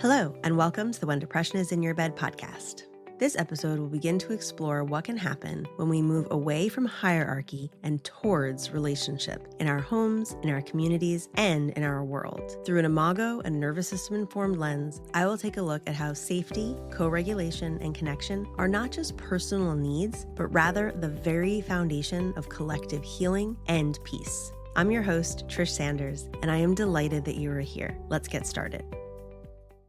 Hello, and welcome to the When Depression is in Your Bed podcast. This episode will begin to explore what can happen when we move away from hierarchy and towards relationship in our homes, in our communities, and in our world. Through an Imago and nervous system informed lens, I will take a look at how safety, co-regulation, and connection are not just personal needs, but rather the very foundation of collective healing and peace. I'm your host, Trish Sanders, and I am delighted that you are here. Let's get started.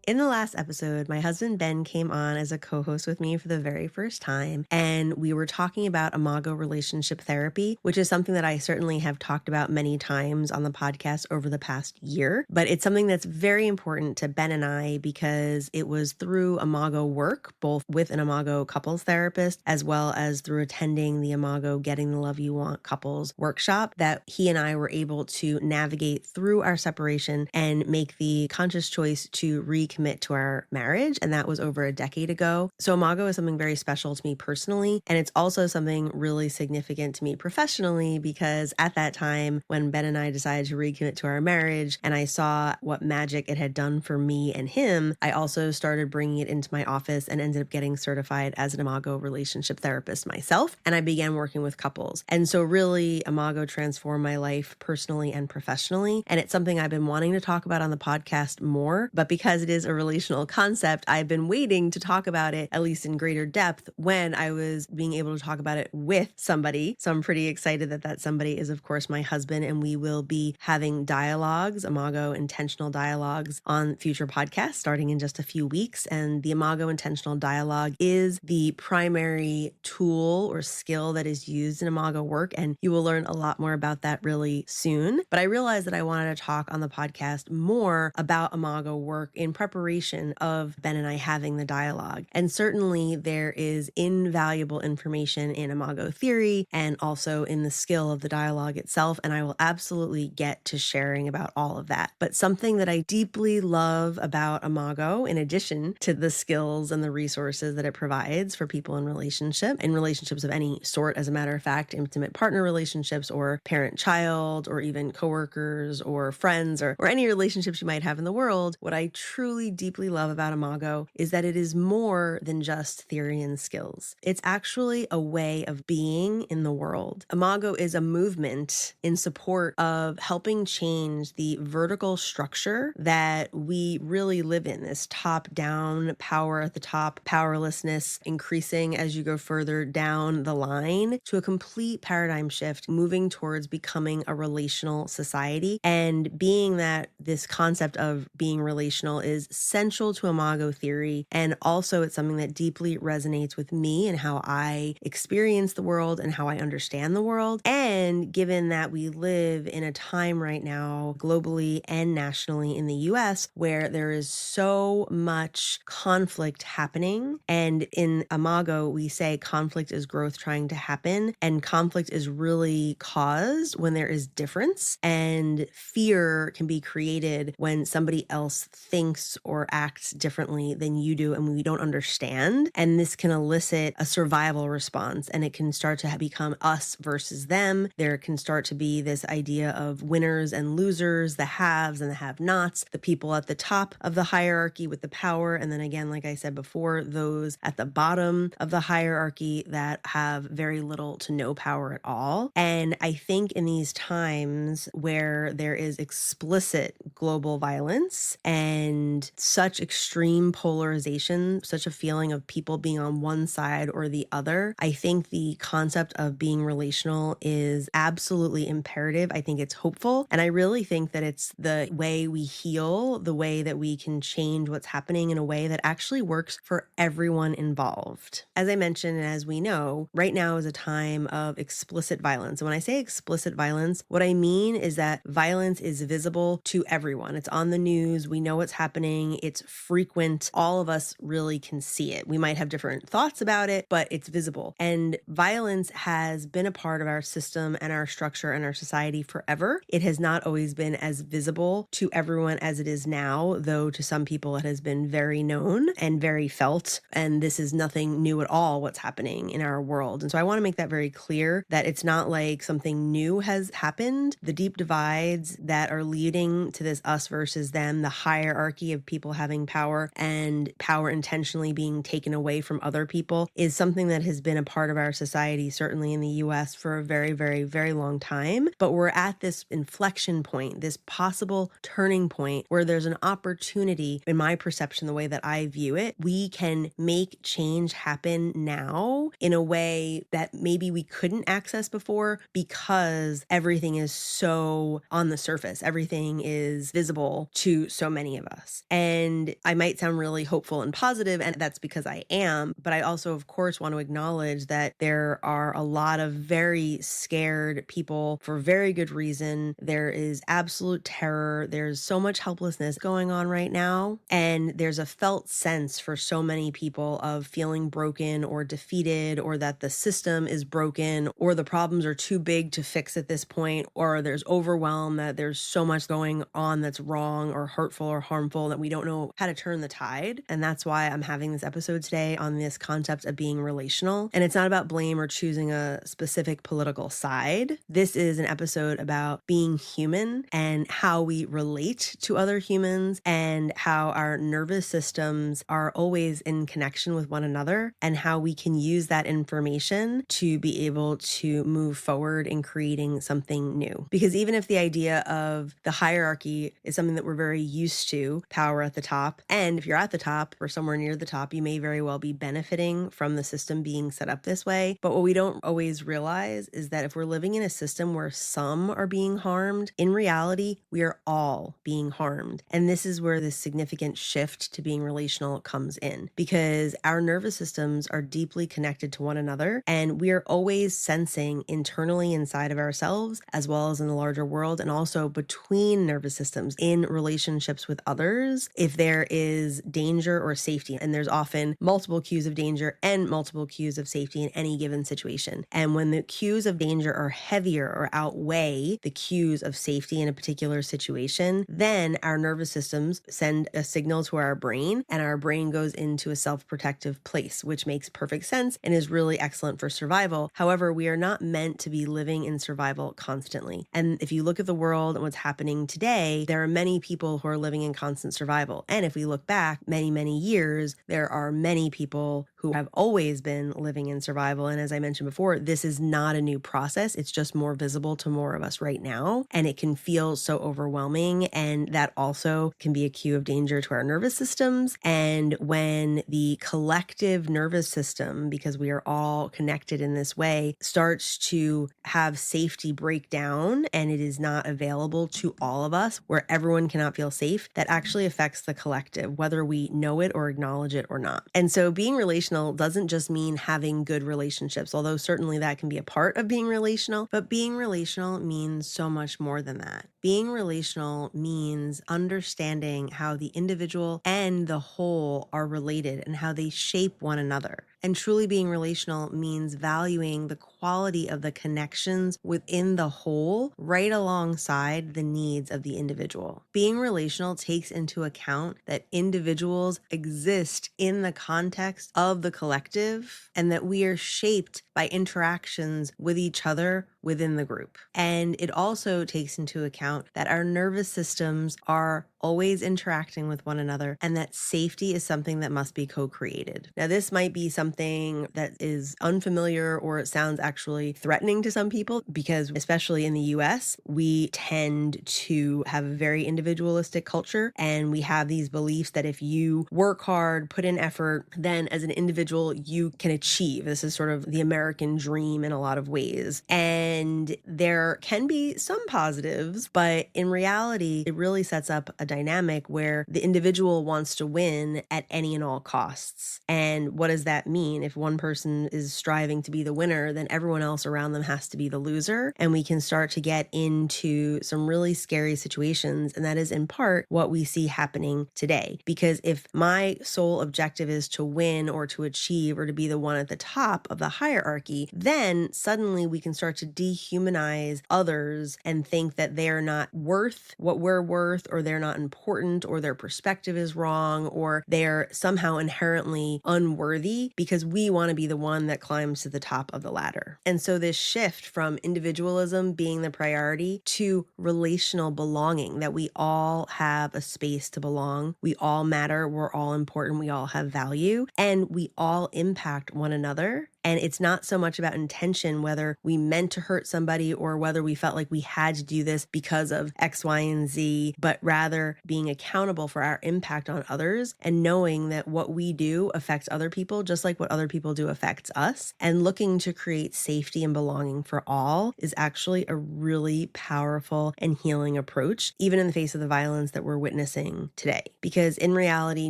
In the last episode, my husband Ben came on as a co-host with me for the very first time, and we were talking about Imago relationship therapy, which is something that I certainly have talked about many times on the podcast over the past year, but it's something that's very important to Ben and I because it was through Imago work, both with an Imago couples therapist, as well as through attending the Imago Getting the Love You Want couples workshop, that he and I were able to navigate through our separation and make the conscious choice to recommit to our marriage. And that was over a decade ago. So Imago is something very special to me personally. And it's also something really significant to me professionally because at that time when Ben and I decided to recommit to our marriage and I saw what magic it had done for me and him, I also started bringing it into my office and ended up getting certified as an Imago relationship therapist myself. And I began working with couples. And so really Imago transformed my life personally and professionally. And it's something I've been wanting to talk about on the podcast more, but because it is a relational concept, I've been waiting to talk about it, at least in greater depth, when I was being able to talk about it with somebody. So I'm pretty excited that that somebody is, of course, my husband, and we will be having dialogues, Imago intentional dialogues, on future podcasts starting in just a few weeks. And the Imago intentional dialogue is the primary tool or skill that is used in Imago work, and you will learn a lot more about that really soon. But I realized that I wanted to talk on the podcast more about Imago work in preparation of Ben and I having the dialogue. And certainly there is invaluable information in Imago theory and also in the skill of the dialogue itself. And I will absolutely get to sharing about all of that. But something that I deeply love about Imago, in addition to the skills and the resources that it provides for people in relationships of any sort, as a matter of fact, intimate partner relationships or parent-child or even coworkers or friends or any relationships you might have in the world, what I truly deeply love about Imago is that it is more than just theory and skills. It's actually a way of being in the world. Imago is a movement in support of helping change the vertical structure that we really live in, this top-down power at the top, powerlessness increasing as you go further down the line, to a complete paradigm shift, moving towards becoming a relational society. And being that this concept of being relational is central to Imago theory, and also it's something that deeply resonates with me and how I experience the world and how I understand the world. And given that we live in a time right now, globally and nationally in the US, where there is so much conflict happening, and in Imago we say conflict is growth trying to happen, and conflict is really caused when there is difference, and fear can be created when somebody else thinks or acts differently than you do and we don't understand. And this can elicit a survival response, and it can start to become us versus them. There can start to be this idea of winners and losers, the haves and the have-nots, the people at the top of the hierarchy with the power, and then again, like I said before, those at the bottom of the hierarchy that have very little to no power at all. And I think in these times where there is explicit global violence and such extreme polarization, such a feeling of people being on one side or the other, I think the concept of being relational is absolutely imperative. I think it's hopeful. And I really think that it's the way we heal, the way that we can change what's happening in a way that actually works for everyone involved. As I mentioned, and as we know, right now is a time of explicit violence. And when I say explicit violence, what I mean is that violence is visible to everyone. It's on the news. We know what's happening. It's frequent. All of us really can see it. We might have different thoughts about it, but it's visible. And violence has been a part of our system and our structure and our society forever. It has not always been as visible to everyone as it is now, though to some people it has been very known and very felt. And this is nothing new at all, what's happening in our world. And so I want to make that very clear, that it's not like something new has happened. The deep divides that are leading to this us versus them, the hierarchy of of people having power and power intentionally being taken away from other people is something that has been a part of our society, certainly in the US, for a very, very, very long time. But we're at this inflection point, this possible turning point where there's an opportunity, in my perception, the way that I view it, we can make change happen now in a way that maybe we couldn't access before because everything is so on the surface. Everything is visible to so many of us. And I might sound really hopeful and positive, and that's because I am, but I also, of course, want to acknowledge that there are a lot of very scared people for very good reason. There is absolute terror. There's so much helplessness going on right now. And there's a felt sense for so many people of feeling broken or defeated, or that the system is broken, or the problems are too big to fix at this point, or there's overwhelm, that there's so much going on that's wrong or hurtful or harmful that we don't know how to turn the tide. And that's why I'm having this episode today on this concept of being relational. And it's not about blame or choosing a specific political side. This is an episode about being human and how we relate to other humans and how our nervous systems are always in connection with one another, and how we can use that information to be able to move forward in creating something new. Because even if the idea of the hierarchy is something that we're very used to, power at the top, and if you're at the top or somewhere near the top, you may very well be benefiting from the system being set up this way. But what we don't always realize is that if we're living in a system where some are being harmed, in reality, we are all being harmed. And this is where this significant shift to being relational comes in, because our nervous systems are deeply connected to one another, and we are always sensing internally inside of ourselves, as well as in the larger world, and also between nervous systems in relationships with others, if there is danger or safety. And there's often multiple cues of danger and multiple cues of safety in any given situation. And when the cues of danger are heavier or outweigh the cues of safety in a particular situation, then our nervous systems send a signal to our brain, and our brain goes into a self-protective place, which makes perfect sense and is really excellent for survival. However, we are not meant to be living in survival constantly. And if you look at the world and what's happening today, there are many people who are living in constant survival. And if we look back many, many years, there are many people who have always been living in survival. And as I mentioned before, this is not a new process. It's just more visible to more of us right now. And it can feel so overwhelming. And that also can be a cue of danger to our nervous systems. And when the collective nervous system, because we are all connected in this way, starts to have safety break down and it is not available to all of us, where everyone cannot feel safe, that actually affects the collective, whether we know it or acknowledge it or not. And so being relational doesn't just mean having good relationships, although certainly that can be a part of being relational, but being relational means so much more than that. Being relational means understanding how the individual and the whole are related and how they shape one another. And truly being relational means valuing the quality of the connections within the whole right alongside the needs of the individual. Being relational takes into account that individuals exist in the context of the collective, and that we are shaped by interactions with each other within the group. And it also takes into account that our nervous systems are always interacting with one another, and that safety is something that must be co-created. Now, this might be something that is unfamiliar, or it sounds actually threatening to some people, because especially in the US, we tend to have a very individualistic culture, and we have these beliefs that if you work hard, put in effort, then as an individual, you can achieve. This is sort of the American dream in a lot of ways. And there can be some positives, but in reality, it really sets up a dynamic where the individual wants to win at any and all costs. And what does that mean? If one person is striving to be the winner, then everyone else around them has to be the loser. And we can start to get into some really scary situations. And that is in part what we see happening today. Because if my sole objective is to win or to achieve or to be the one at the top of the hierarchy, then suddenly we can start to dehumanize others and think that they are not worth what we're worth, or they're not important or their perspective is wrong or they're somehow inherently unworthy because we want to be the one that climbs to the top of the ladder. And so this shift from individualism being the priority to relational belonging, that we all have a space to belong, we all matter, we're all important, we all have value, and we all impact one another. And it's not so much about intention, whether we meant to hurt somebody or whether we felt like we had to do this because of X, Y, and Z, but rather being accountable for our impact on others and knowing that what we do affects other people just like what other people do affects us. And looking to create safety and belonging for all is actually a really powerful and healing approach, even in the face of the violence that we're witnessing today. Because in reality,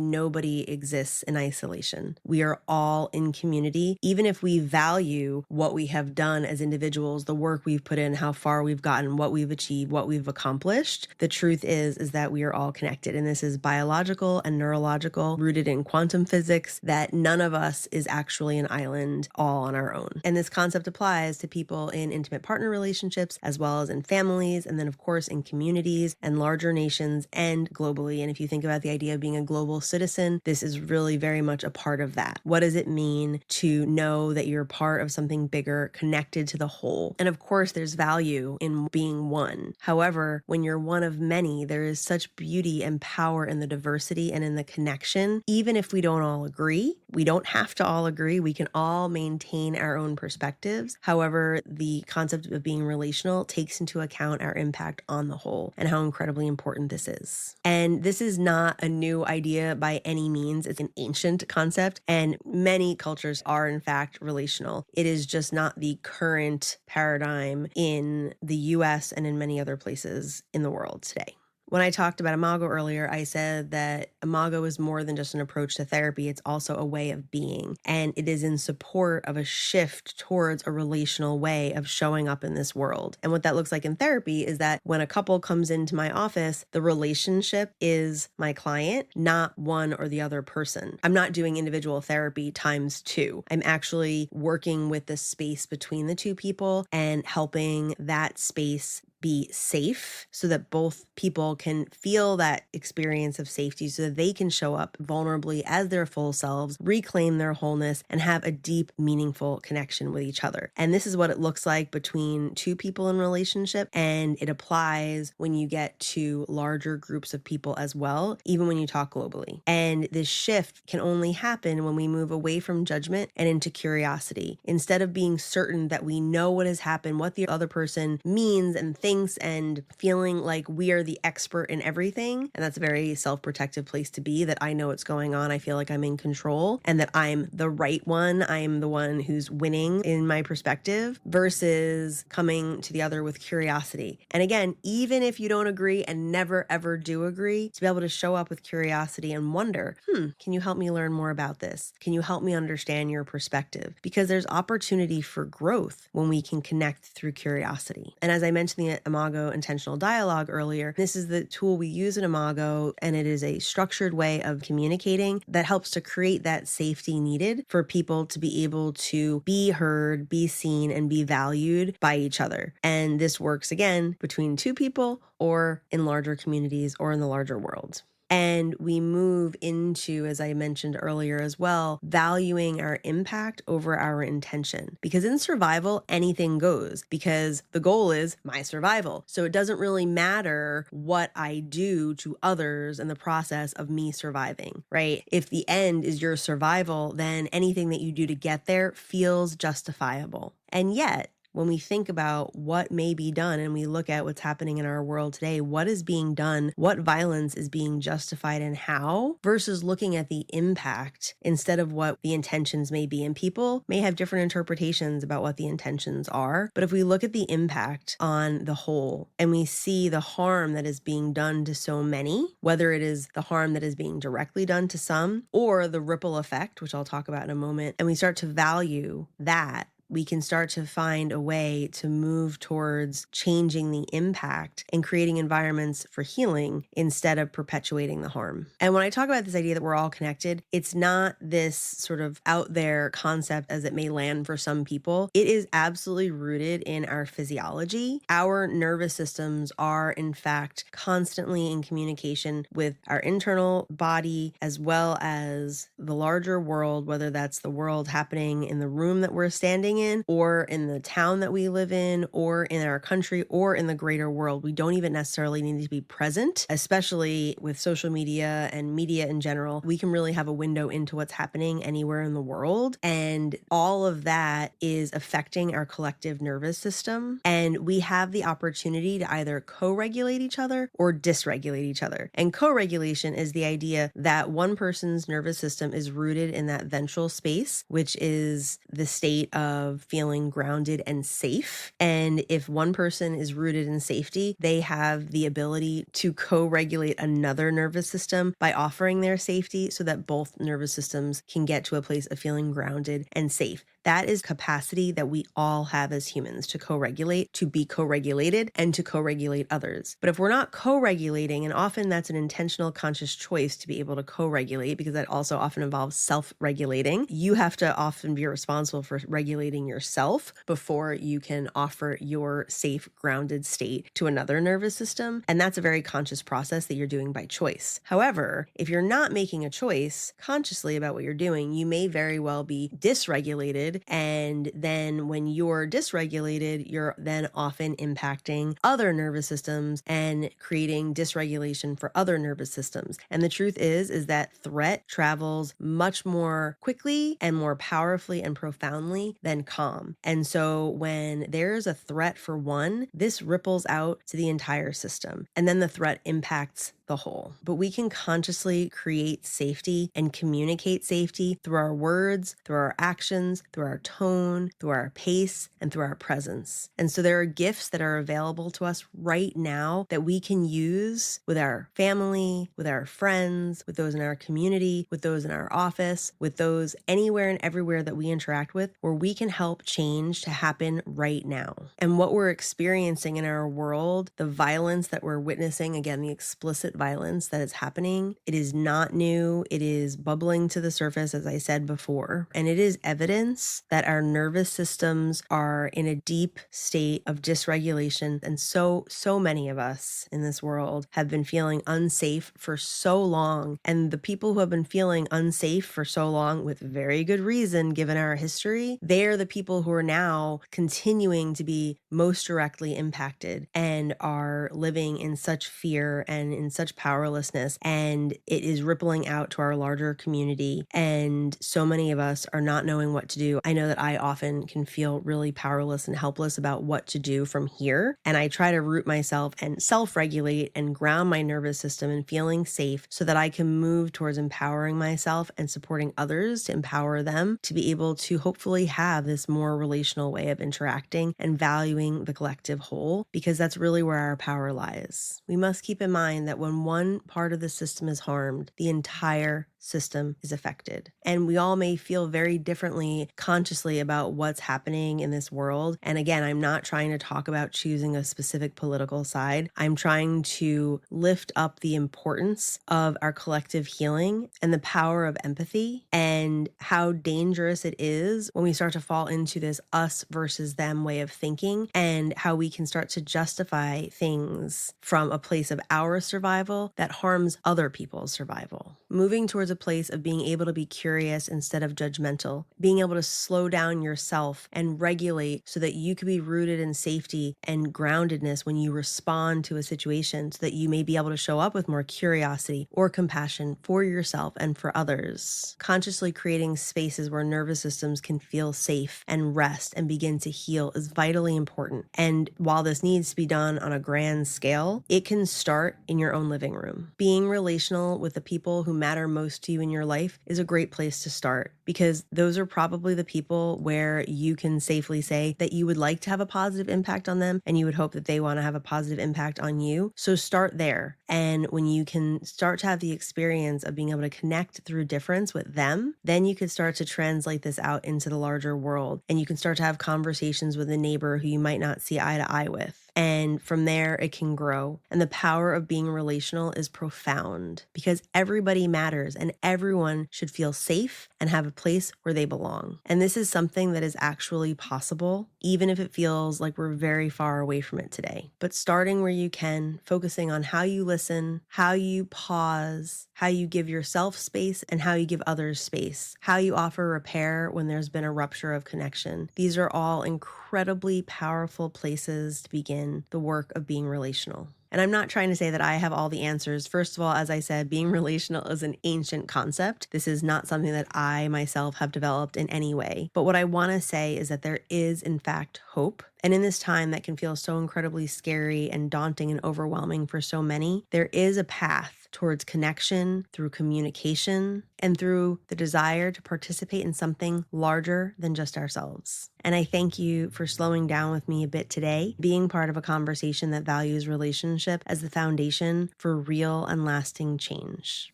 nobody exists in isolation. We are all in community, even if we value what we have done as individuals, the work we've put in, how far we've gotten, what we've achieved, what we've accomplished. The truth is that we are all connected. And this is biological and neurological, rooted in quantum physics, that none of us is actually an island all on our own. And this concept applies to people in intimate partner relationships, as well as in families, and then of course in communities and larger nations and globally. And if you think about the idea of being a global citizen, this is really very much a part of that. What does it mean to know that you're part of something bigger, connected to the whole? And of course, there's value in being one. However, when you're one of many, there is such beauty and power in the diversity and in the connection. Even if we don't all agree, we don't have to all agree. We can all maintain our own perspectives. However, the concept of being relational takes into account our impact on the whole and how incredibly important this is. And this is not a new idea by any means. It's an ancient concept, and many cultures are in fact relational. It is just not the current paradigm in the US and in many other places in the world today. When I talked about Imago earlier, I said that Imago is more than just an approach to therapy. It's also a way of being. And it is in support of a shift towards a relational way of showing up in this world. And what that looks like in therapy is that when a couple comes into my office, the relationship is my client, not one or the other person. I'm not doing individual therapy times two. I'm actually working with the space between the two people and helping that space be safe so that both people can feel that experience of safety so that they can show up vulnerably as their full selves, reclaim their wholeness, and have a deep, meaningful connection with each other. And this is what it looks like between two people in relationship, and it applies when you get to larger groups of people as well, even when you talk globally. And this shift can only happen when we move away from judgment and into curiosity. Instead of being certain that we know what has happened, what the other person means and thinks, and feeling like we are the expert in everything. And that's a very self-protective place to be, that I know what's going on. I feel like I'm in control and that I'm the right one. I'm the one who's winning in my perspective, versus coming to the other with curiosity. And again, even if you don't agree and never ever do agree, to be able to show up with curiosity and wonder, can you help me learn more about this? Can you help me understand your perspective? Because there's opportunity for growth when we can connect through curiosity. And as I mentioned the Imago intentional dialogue earlier, this is the tool we use in Imago, and it is a structured way of communicating that helps to create that safety needed for people to be able to be heard, be seen, and be valued by each other. And this works again between two people or in larger communities or in the larger world. And we move into, as I mentioned earlier as well, valuing our impact over our intention. Because in survival, anything goes, because the goal is my survival. So it doesn't really matter what I do to others in the process of me surviving, right? If the end is your survival, then anything that you do to get there feels justifiable. And yet, when we think about what may be done and we look at what's happening in our world today, what is being done, what violence is being justified and how, versus looking at the impact instead of what the intentions may be. And people may have different interpretations about what the intentions are. But if we look at the impact on the whole and we see the harm that is being done to so many, whether it is the harm that is being directly done to some or the ripple effect, which I'll talk about in a moment, and we start to value that, we can start to find a way to move towards changing the impact and creating environments for healing instead of perpetuating the harm. And when I talk about this idea that we're all connected, it's not this sort of out there concept as it may land for some people. It is absolutely rooted in our physiology. Our nervous systems are, in fact, constantly in communication with our internal body as well as the larger world, whether that's the world happening in the room that we're standing in, or in the town that we live in, or in our country, or in the greater world. We don't even necessarily need to be present, especially with social media and media in general. We can really have a window into what's happening anywhere in the world. And all of that is affecting our collective nervous system. And we have the opportunity to either co-regulate each other or dysregulate each other. And co-regulation is the idea that one person's nervous system is rooted in that ventral space, which is the state of feeling grounded and safe. And if one person is rooted in safety, they have the ability to co-regulate another nervous system by offering their safety so that both nervous systems can get to a place of feeling grounded and safe. That is capacity that we all have as humans to co-regulate, to be co-regulated, and to co-regulate others. But if we're not co-regulating, and often that's an intentional conscious choice to be able to co-regulate, because that also often involves self-regulating, you have to often be responsible for regulating yourself before you can offer your safe, grounded state to another nervous system. And that's a very conscious process that you're doing by choice. However, if you're not making a choice consciously about what you're doing, you may very well be dysregulated. And then when you're dysregulated, you're then often impacting other nervous systems and creating dysregulation for other nervous systems. And the truth is that threat travels much more quickly and more powerfully and profoundly than calm. And so when there's a threat for one, this ripples out to the entire system. And then the threat impacts the whole. But we can consciously create safety and communicate safety through our words, through our actions, through our tone, through our pace, and through our presence. And so there are gifts that are available to us right now that we can use with our family, with our friends, with those in our community, with those in our office, with those anywhere and everywhere that we interact with, where we can help change to happen right now. And what we're experiencing in our world, the violence that we're witnessing, again, the explicit violence that is happening, it is not new. It is bubbling to the surface, as I said before. And it is evidence that our nervous systems are in a deep state of dysregulation. And so many of us in this world have been feeling unsafe for so long. And the people who have been feeling unsafe for so long, with very good reason, given our history, they're the people who are now continuing to be most directly impacted and are living in such fear and in such powerlessness. And it is rippling out to our larger community. And so many of us are not knowing what to do. I know that I often can feel really powerless and helpless about what to do from here. And I try to root myself and self-regulate and ground my nervous system and feeling safe so that I can move towards empowering myself and supporting others to empower them to be able to hopefully have this more relational way of interacting and valuing the collective whole, because that's really where our power lies. We must keep in mind that when one part of the system is harmed, the entire system is affected. And we all may feel very differently consciously about what's happening in this world. And again, I'm not trying to talk about choosing a specific political side. I'm trying to lift up the importance of our collective healing and the power of empathy, and how dangerous it is when we start to fall into this us versus them way of thinking, and how we can start to justify things from a place of our survival that harms other people's survival. Moving towards a place of being able to be curious instead of judgmental, being able to slow down yourself and regulate so that you can be rooted in safety and groundedness when you respond to a situation, so that you may be able to show up with more curiosity or compassion for yourself and for others. Consciously creating spaces where nervous systems can feel safe and rest and begin to heal is vitally important. And while this needs to be done on a grand scale, it can start in your own living room. Being relational with the people who matter most to you in your life is a great place to start, because those are probably the people where you can safely say that you would like to have a positive impact on them and you would hope that they want to have a positive impact on you. So start there. And when you can start to have the experience of being able to connect through difference with them, then you could start to translate this out into the larger world. And you can start to have conversations with a neighbor who you might not see eye to eye with. And from there, it can grow. And the power of being relational is profound, because everybody matters and everyone should feel safe and have a place where they belong. And this is something that is actually possible, even if it feels like we're very far away from it today. But starting where you can, focusing on how you listen, how you pause, how you give yourself space, and how you give others space, how you offer repair when there's been a rupture of connection. These are all incredibly powerful places to begin the work of being relational. And I'm not trying to say that I have all the answers. First of all, as I said, being relational is an ancient concept. This is not something that I myself have developed in any way. But what I want to say is that there is, in fact, hope. And in this time that can feel so incredibly scary and daunting and overwhelming for so many, there is a path towards connection through communication and through the desire to participate in something larger than just ourselves. And I thank you for slowing down with me a bit today, being part of a conversation that values relationship as the foundation for real and lasting change.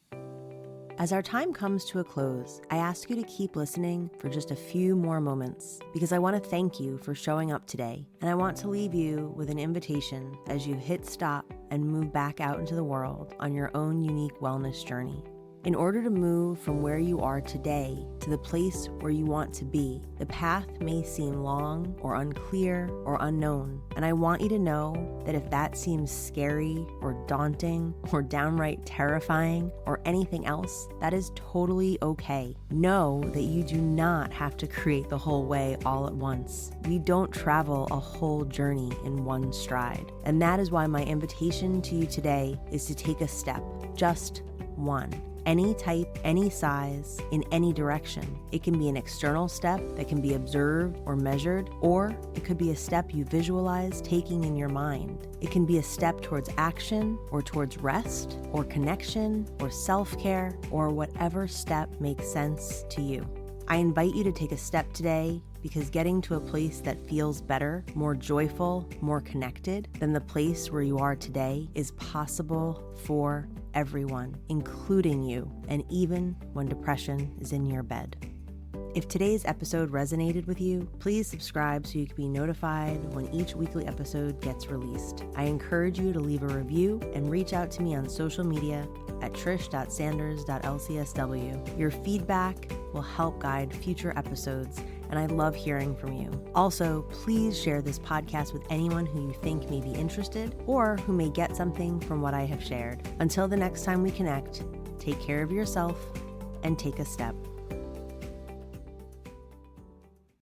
As our time comes to a close, I ask you to keep listening for just a few more moments, because I want to thank you for showing up today, and I want to leave you with an invitation as you hit stop and move back out into the world on your own unique wellness journey. In order to move from where you are today to the place where you want to be, the path may seem long or unclear or unknown. And I want you to know that if that seems scary or daunting or downright terrifying or anything else, that is totally okay. Know that you do not have to create the whole way all at once. We don't travel a whole journey in one stride. And that is why my invitation to you today is to take a step, just one. Any type, any size, in any direction. It can be an external step that can be observed or measured, or it could be a step you visualize taking in your mind. It can be a step towards action or towards rest or connection or self-care or whatever step makes sense to you. I invite you to take a step today, because getting to a place that feels better, more joyful, more connected than the place where you are today is possible for everyone, including you, and even when depression is in your bed. If today's episode resonated with you, please subscribe so you can be notified when each weekly episode gets released. I encourage you to leave a review and reach out to me on social media at trish.sanders.lcsw. Your feedback will help guide future episodes, and I love hearing from you. Also, please share this podcast with anyone who you think may be interested or who may get something from what I have shared. Until the next time we connect, take care of yourself and take a step.